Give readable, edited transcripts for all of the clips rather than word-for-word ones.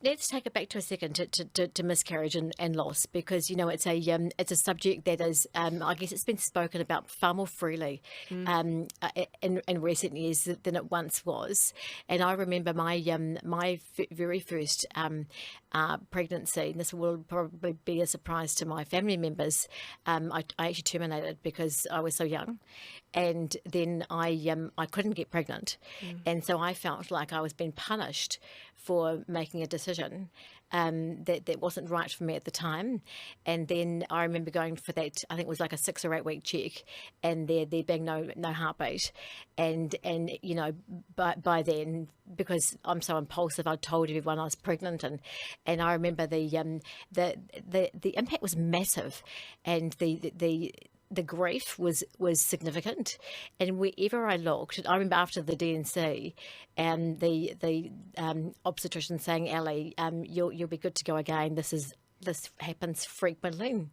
let's take it back to a second to miscarriage and loss, because it's a subject that is I guess it's been spoken about far more freely in recent years than it once was. And I remember my very first pregnancy, and this will probably be a surprise to my family members. I actually terminated because I was so young, and then I couldn't get pregnant, and so I felt like I was being punished for making a decision that wasn't right for me at the time. And then I remember going for that, I think it was like a 6 or 8 week check, and there being no heartbeat, and by then, because I'm so impulsive, I told everyone I was pregnant, and I remember the impact was massive, and the grief was significant. And wherever I looked, I remember after the DNC, and the obstetrician saying, "Ellie, you'll be good to go again. This happens frequently,"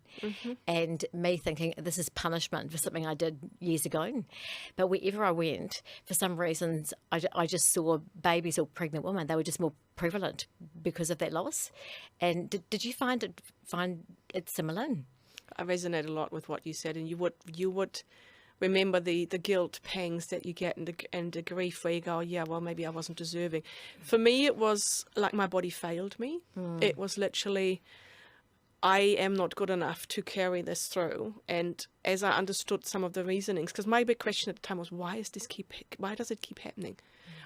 and me thinking this is punishment for something I did years ago. But wherever I went, for some reasons, I just saw babies or pregnant women. They were just more prevalent because of that loss. And did you find it similar? I resonate a lot with what you said, and you would remember the guilt pangs that you get, and the grief where you go, yeah, well, maybe I wasn't deserving. For me, it was like my body failed me. It was literally, I am not good enough to carry this through. And as I understood some of the reasonings, because my big question at the time was, why does it keep happening?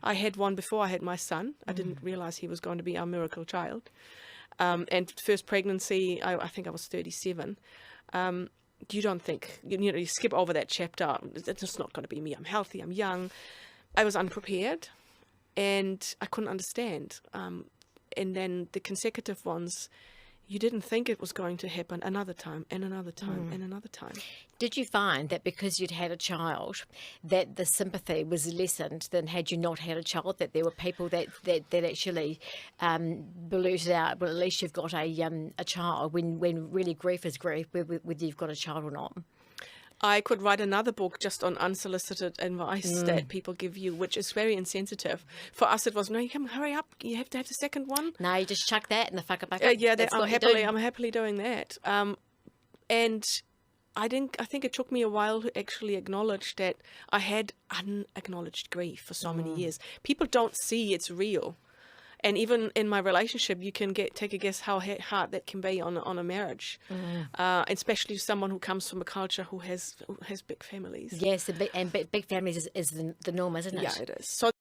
I had one before I had my son. I didn't realize he was going to be our miracle child. And first pregnancy, I think I was 37. You don't think, you skip over that chapter. It's just not going to be me. I'm healthy. I'm young. I was unprepared, and I couldn't understand. And then the consecutive ones, you didn't think it was going to happen another time and another time and another time. Did you find that because you'd had a child, that the sympathy was lessened than had you not had a child, that there were people that actually blurted out, well, at least you've got a child, when really grief is grief, whether you've got a child or not? I could write another book just on unsolicited advice that people give you, which is very insensitive. For us, it was, no, you can hurry up. You have to have the second one. No, you just chuck that in the whackabacka. Yeah, I'm happily doing that. And I think it took me a while to actually acknowledge that I had unacknowledged grief for so many years. People don't see it's real. And even in my relationship, you can take a guess how hard that can be on a marriage, especially someone who comes from a culture who has big families. Yes, and big families is the norm, isn't it? Yeah, it is. So